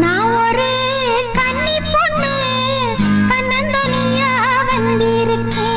நான் ஒரு கன்னி பொண்ணு கண்ணந்தனியா வந்திருக்கேன்.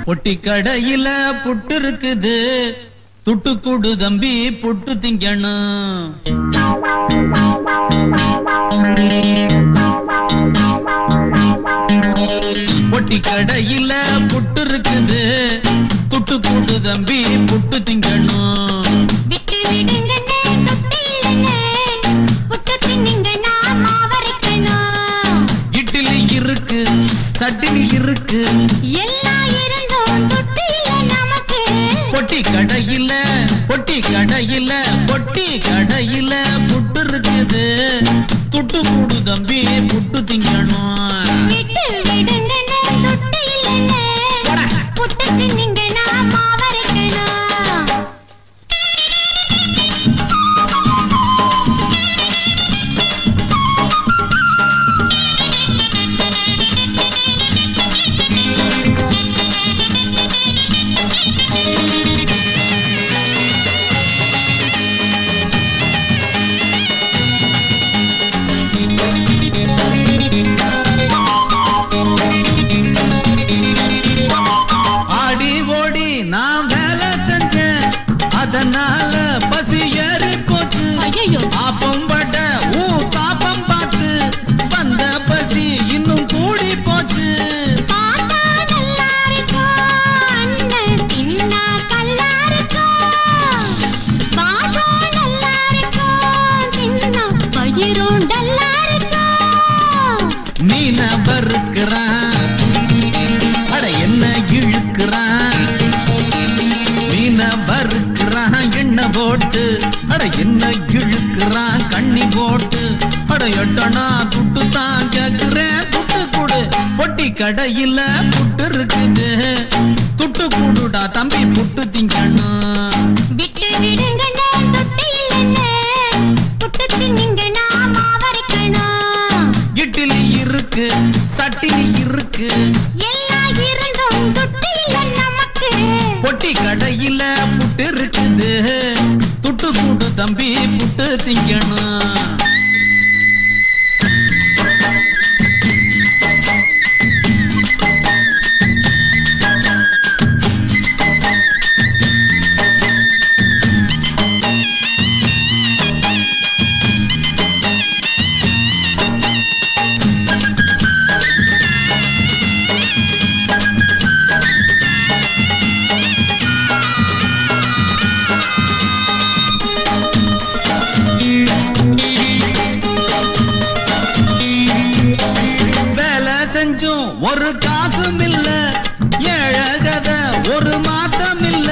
பொட்டி கடையில புட்டு இருக்குது, துட்டு கூடு தம்பி புட்டு திங்கணும். பொட்டி கடையில புட்டு இருக்குது, துட்டு கூடு தம்பி புட்டு திங்கணும். விட்டு விடுங்க இட்லி இருக்கு, சட்னி இருக்கு, எல்லாம் இருந்தும் தொட்டில நமக்கு. பொட்டி கடையில பொட்டி கடையில பொட்டி கடையில புட்டு இருக்குது, துட்டு கூடு தம்பி புட்டு திங்கணும். விட்டு விடுங்க தொட்டில புட்டு தின்னீங்கன்னா மாவரைக்கணும். ஆப்பம்பட தாப்பம் பார்த்து வந்த பசி இன்னும் கூடி போச்சு. பார்த்தா நல்லா இருக்கும், அண்ணன் தின்னா கல்லா இருக்கும். வாசம் நல்லா இருக்கும், தின்னா வயிறும் டல்லா இருக்கும். மீன பருக்கிறான், அட என்ன இழுக்கிறான். மீன பருக்கிறான் எண்ணெய் போட்டு, அட என்ன இழுக்கிறான் கண்ணி போட்டு. அட எட்டனா துட்டு தான் கேக்குறேன், துட்டு கூடு. பொட்டி கடையில புட்டு இருக்குது, துட்டு கூடுடா தம்பி புட்டு திங்கணும். விட்டு விடுங்கண்ணே தொட்டி இல்லைன்னு, புட்டு தின்னிங்கன்னா மாவரைக்கணும். இட்லி இருக்கு சட்டினி இருக்கு, எல்லாம் இருந்தும் தொட்டி இல்லை நமக்கு. பொட்டி கடையில புட்டு இருக்குது, துட்டு கூடு தம்பி புட்டு திங்கணும். செஞ்சும் ஒரு காசும் இல்ல, ஏழகத ஒரு மாத்தம் இல்ல.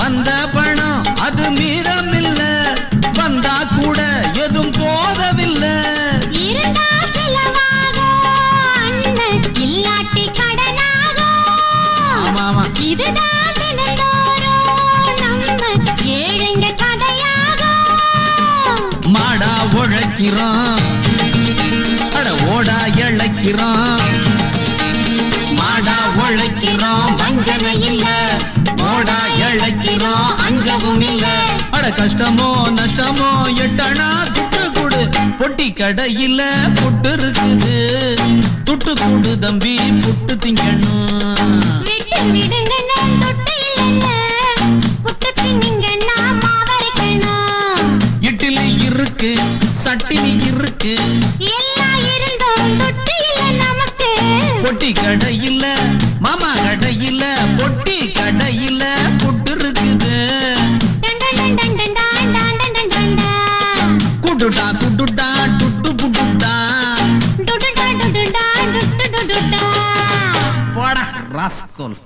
வந்த பணம் அது மீதம் இல்ல, வந்தா கூட எதுவும் போதவில்லை. இருந்தா செலவாகும் அண்ணன், இல்லாட்டி கடனாகும். ஆமாமா இதுதான் தினந்தோறும் நம்ம ஏழைங்க கதையாகும். மாடா உழைக்கிறோம், அட ஓடா இழைக்கிறோம். மாடா உழைக்கிறோம் வஞ்சனை இல்ல, ஓடா இழைக்கிறோம் அஞ்சவும் இல்ல. அட கஷ்டமோ நஷ்டமோ எட்டனா துட்டு கூடு, பொட்டி கடையில புட்டு இருக்குது, துட்டு கூடு தம்பி புட்டு திங்கணும். விட்டு விடுங்கண்ணே தொட்டி இல்லைன்னு, புட்டு தின்னிங்கன்னா மாவரைக்கணும். இட்லி இருக்கு சட்டினி இருக்கு, எல்லாம் இருந்தும் தொட்டி இல்லை நமக்கு. பொட்டி கடையில மாமா கடையில பொட்டி கடையில புட்டு இருக்குது. குடுடா குடுடா டுட்டு புடுடா, போடா ராஸ்கோல்.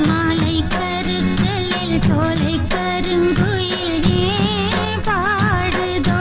மாலை கருக்களில் சோலை கருங்குயில் ஏன் பாடுதோ?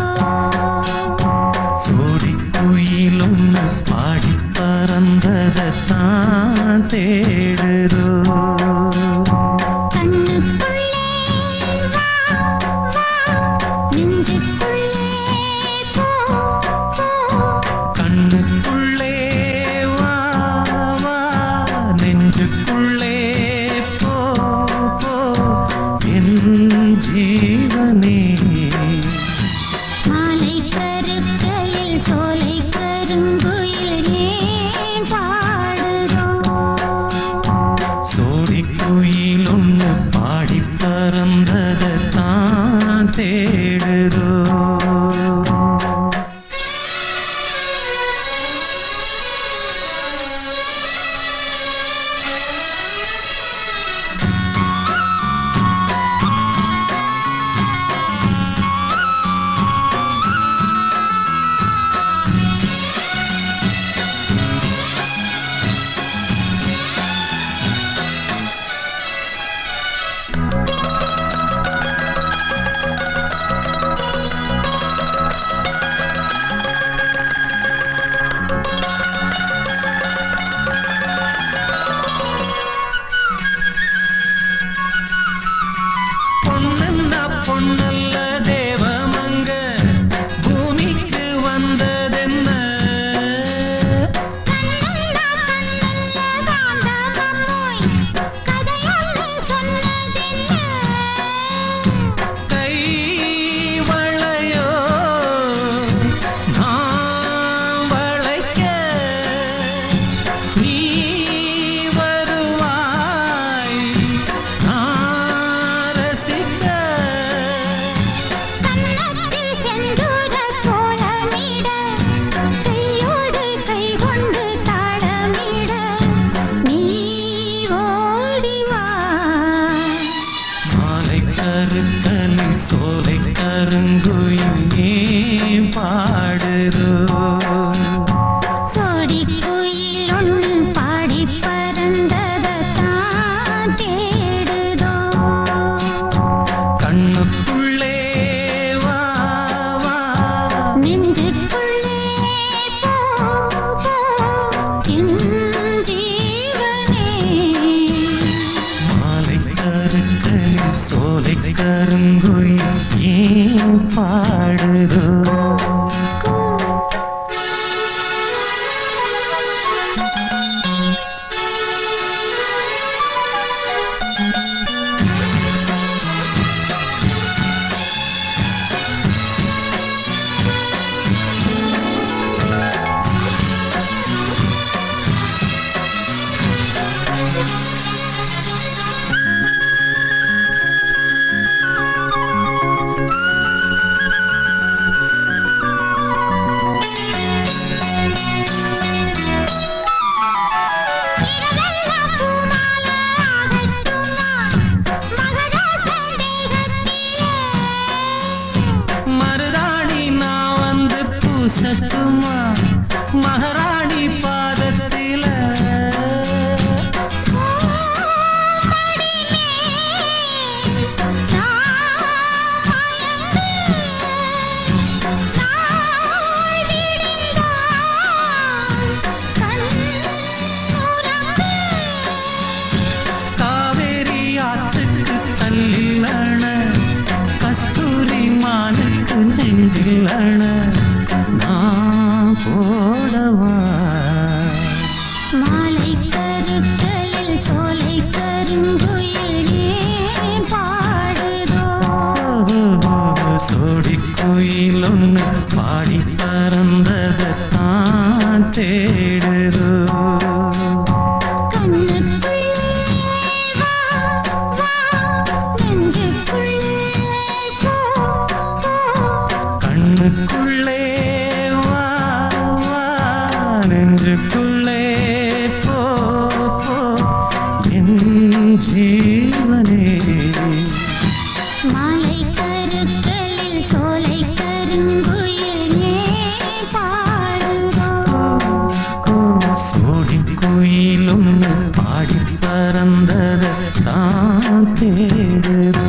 பாடுதோ சத்துமா மகாராணி பாதத்தில காவேரி ஆற்றுக்கு தள்ளிலண கஸ்தூரி மானுக்கு நெஞ்சிலண போடவா மாலை கருத்தலில் சோலை கருங்குயில் பாடுதோ சோடி கோயிலொன்னு பாடி பறந்தது தான் தேடுதோ கண்ணுக்குள்ளே நெஞ்சுக்குள்ளே போ என் ஜீவனே மாலை கருத்தலில் சோலை கருங்குயில் பாடுதோ சோடி கோயிலும் பாடி பறந்தது தான் தேடுதோ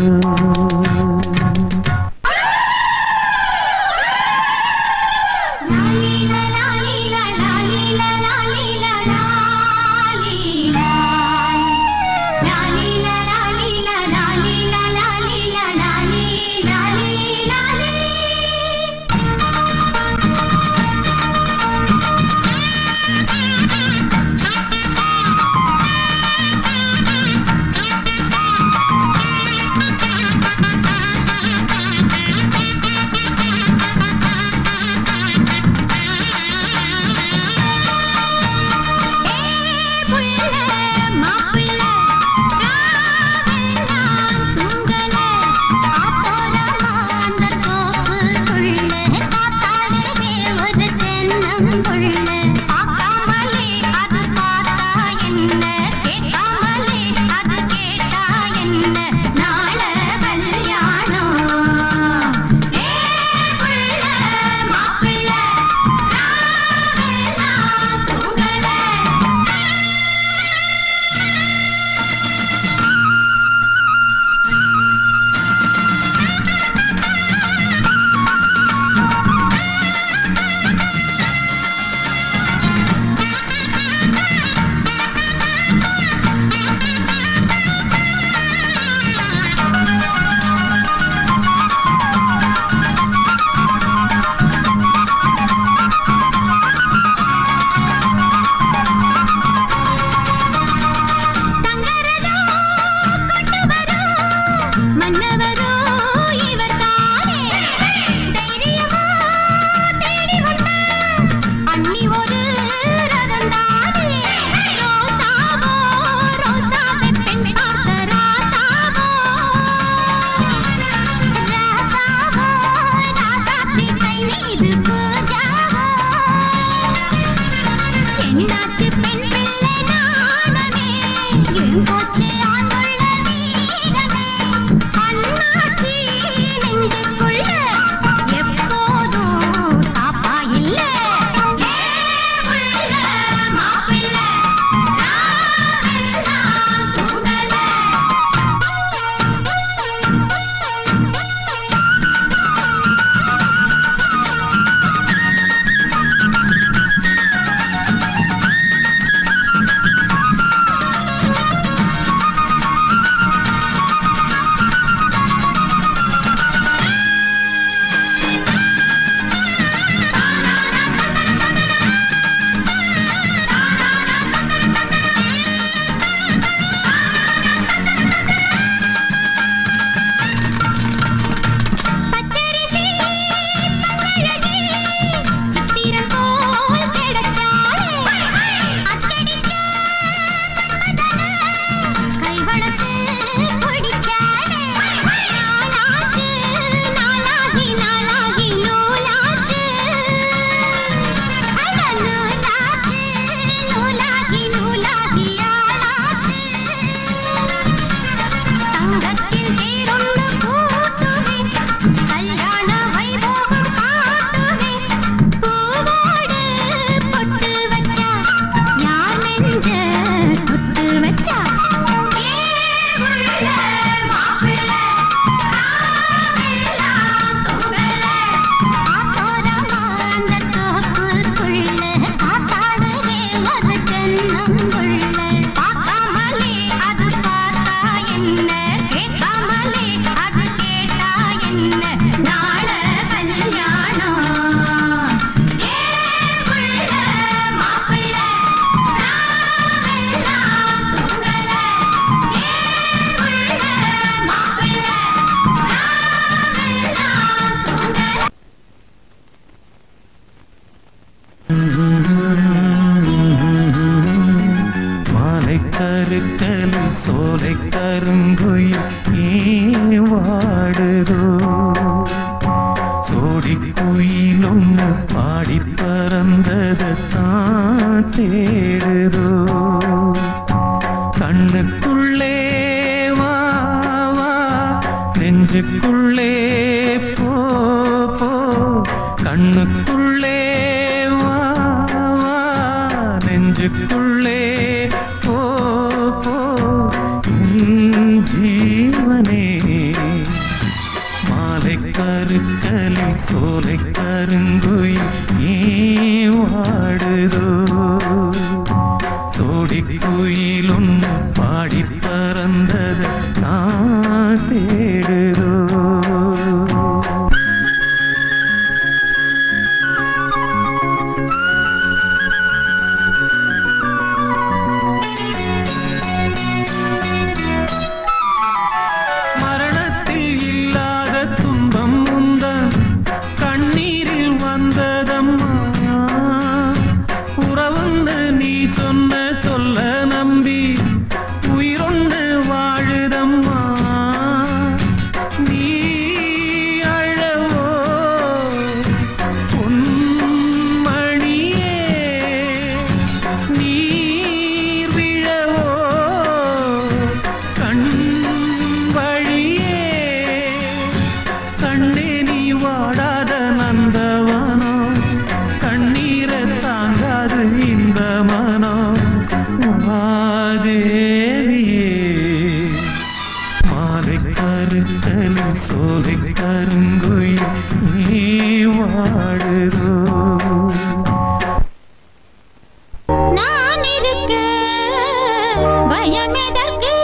கருங்குயில் ஏன் வாடுதோ சோடி குயிலொன்னு பாடி பறந்தது தான் தேடுதோ கண்ணுக்குள்ளே வா வா நெஞ்சுக்குள்ளே போ போ கண்ணுக்குள்ளே வா வா நெஞ்சுக்குள்ளே போ போ ஜீவனே மாலை கருக்கலில் சோலை கருங்குயில் ஏன் வாடுதோ சோடி குயிலொன்னு பாடி பறந்தது நான் தேடுதோ சோலை கருங்குயில் ஏன் வாடுதோ நான் இருக்க பயம் எதற்கு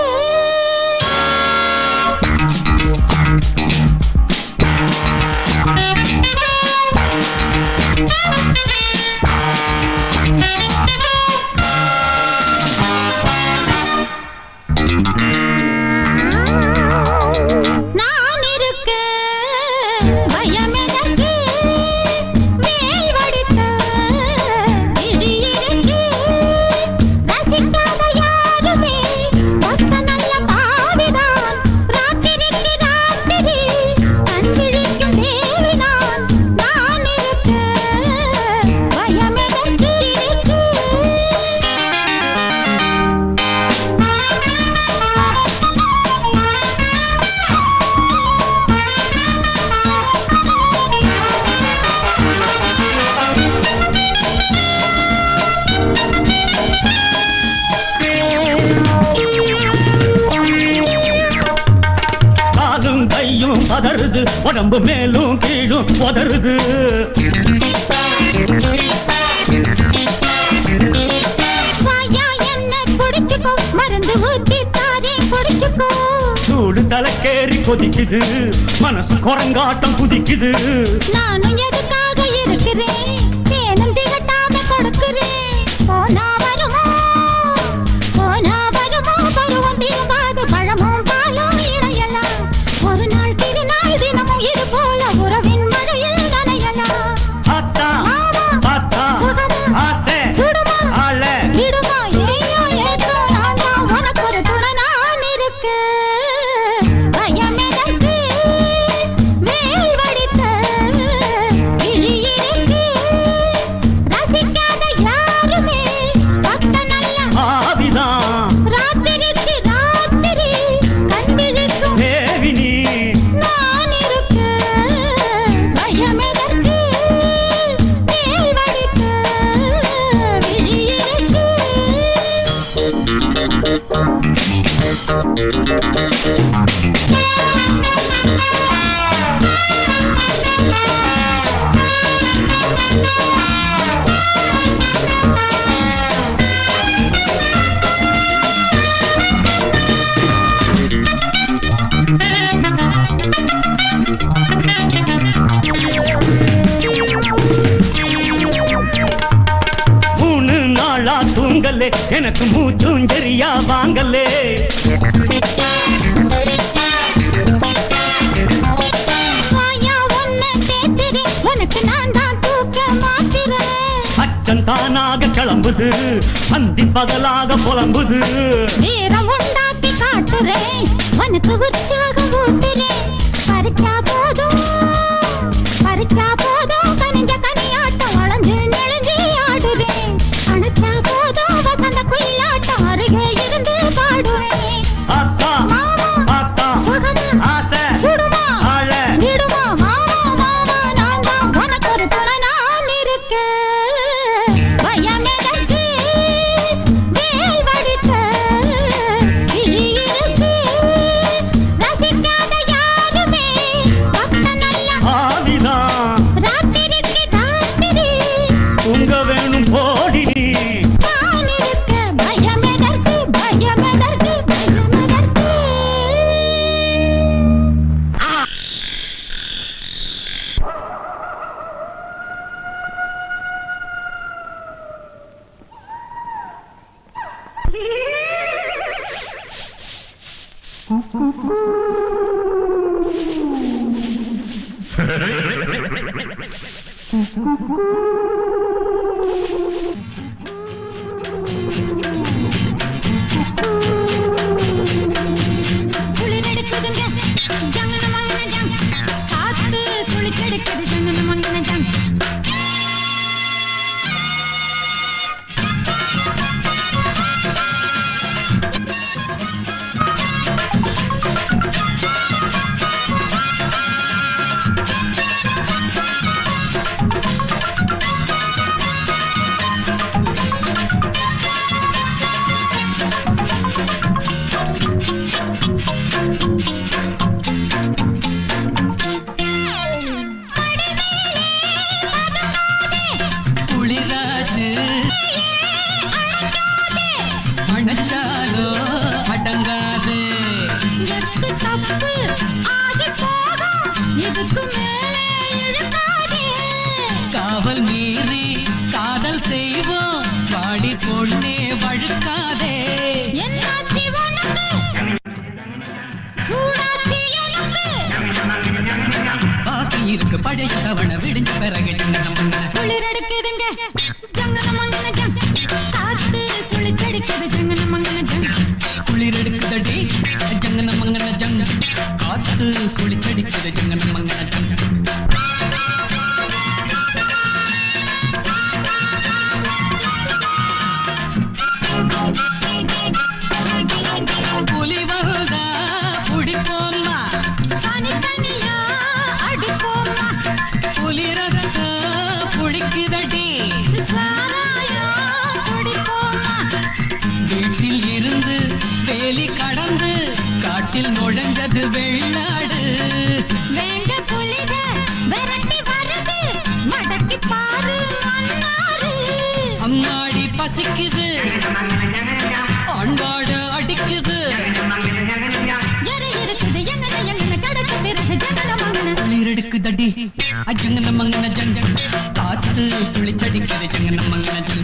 பதறுது உடம்பு மேலும் கீழும் பதறுது மருந்து ஊத்தி தாரே குடிச்சுக்கோ சூடு தலைக்கேறி கொதிக்குது மனசு குரங்காட்டம் குதிக்குது நானும் எதுக்காக இருக்கிறேன் சேனம் திகட்டாம கொடுக்கிறேன் போனா வருமோ பருவம் திரும்பாது பழமும் பாலும் இணையலாம் ஒரு நாள் திருநாள் தினமும் இது போல உறவின் மழையில் நனையலாம் அத்தா பாத்தா ஆசை சுடுமா ஆள விடுமா ஏயோ ஏதோ நான் தான் உனக்கு ஒரு துணை நான் இருக்க பயம் எதற்கு மேல் வடித்த விழி இருக்கு ரசிக்காத யாருமே பக்க நல்ல ஆவிதான் ராத்திரிக்கு ராத்திரி கண்விழிக்கும் தேவினி நான் இருக்க பயம் எதற்கு மேல் வடித்த விழி இருக்கு மூணு நாளா தூங்கலே எனக்கு மூச்சும் சரியா வாங்கலே வாயா உன்னை தேத்துறேன் உனக்கு நான் தான் தூக்க மாத்திரேன் அச்சம் தானாக கிளம்புது அந்தி பகலாக புலம்புது வீரம் உண்டாக்கி காட்ட கூட்டுறேன் உனக்கு உற்சாகம் ஊட்டுறேன் பறிச்சா போதும் கனிஞ்ச கனியாட்டம் வளைஞ்சு நெளிஞ்சு ஆடுறேன் அணைச்சா போதும் வசந்த குயிலாட்டம் அருகே இருந்து பாடுவேன் ஆத்தா மாமா ஆத்தா சுகமா ஆசை சுடுமா ஆள விடுமா மாமா மாமா நான் தான் உனக்கு ஒரு துணை நான் இருக்கேன் பயமெதற்கு வேல் வடித்த விழி இருக்கு ரசிக்காத யாருமே பக்த நல்ல ஆவிதான் ராத்திரிக்கு தாத்திரி உங்க வேணும் போடி நான் இருக்க பயமெதற்கு பயமெதற்கு பயமெதற்கு குளிரெடுக்குதுங்க ஜங்கன மங்கன ஜங் காத்து சுழிச்செடுக்குது ஜங்கன மங்கன ஜங் குளிராச்சு அணைச்சாலோ அடங்காது எக்கு தப்பு ஆகி போகும் இதுக்கு மேலே இழுக்காதே காவல் மீறி காதல் செய்வோம் வாடி பொண்ணே வழுக்காதே என்னாச்சி உனக்கு சூடாச்சி எனக்கு பாக்கி இருக்கு பழைய தவண விடிஞ்ச பிறகு சின்ன குளிரெடுக்குதுங்க ஜங்கன மங்கன ஜங் காத்து சுழிச்செடுக்குது ஜங்கன மங்கன ஜங் குளிரெடுக்குதடி ஜங்கன மங்கன ஜங் காத்து சுழிச்சடிக்குது ஜங்கன மங்கன ஜங் புலி வருதா புடிப்போம்மா தனித்தனியா அடிப்போமா புலி ரத்த புடிக்குதடி சாராயா குடிப்போமா வீட்டில் இருந்து வேலி கடந்து காட்டில் நுழைஞ்சது வெள்ளாடு வேங்க புலிக விரட்டி வருது மடக்கி பாரு மன்னாரு அம்மாடி பசிக்குது அன்பாடு அடிக்குது எரி இருக்குது எங்கன எங்கன கடக்கு பிறகு ஜங்கன மங்கன குளிரெடுக்குதடி அஜங்கன மங்கன ஜங் காத்து சுழிச்சடிக்குது ஜங்கன மங்கன junk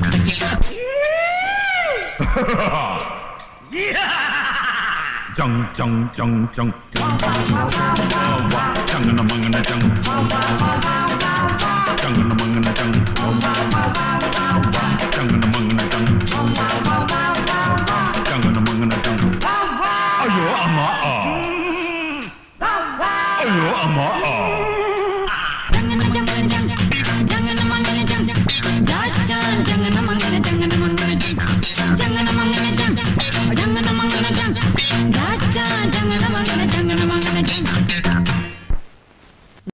Jung jung jung jung jung jung mangana jung jung mangana jung jung mangana jung jung mangana jung ayo amma ayo amma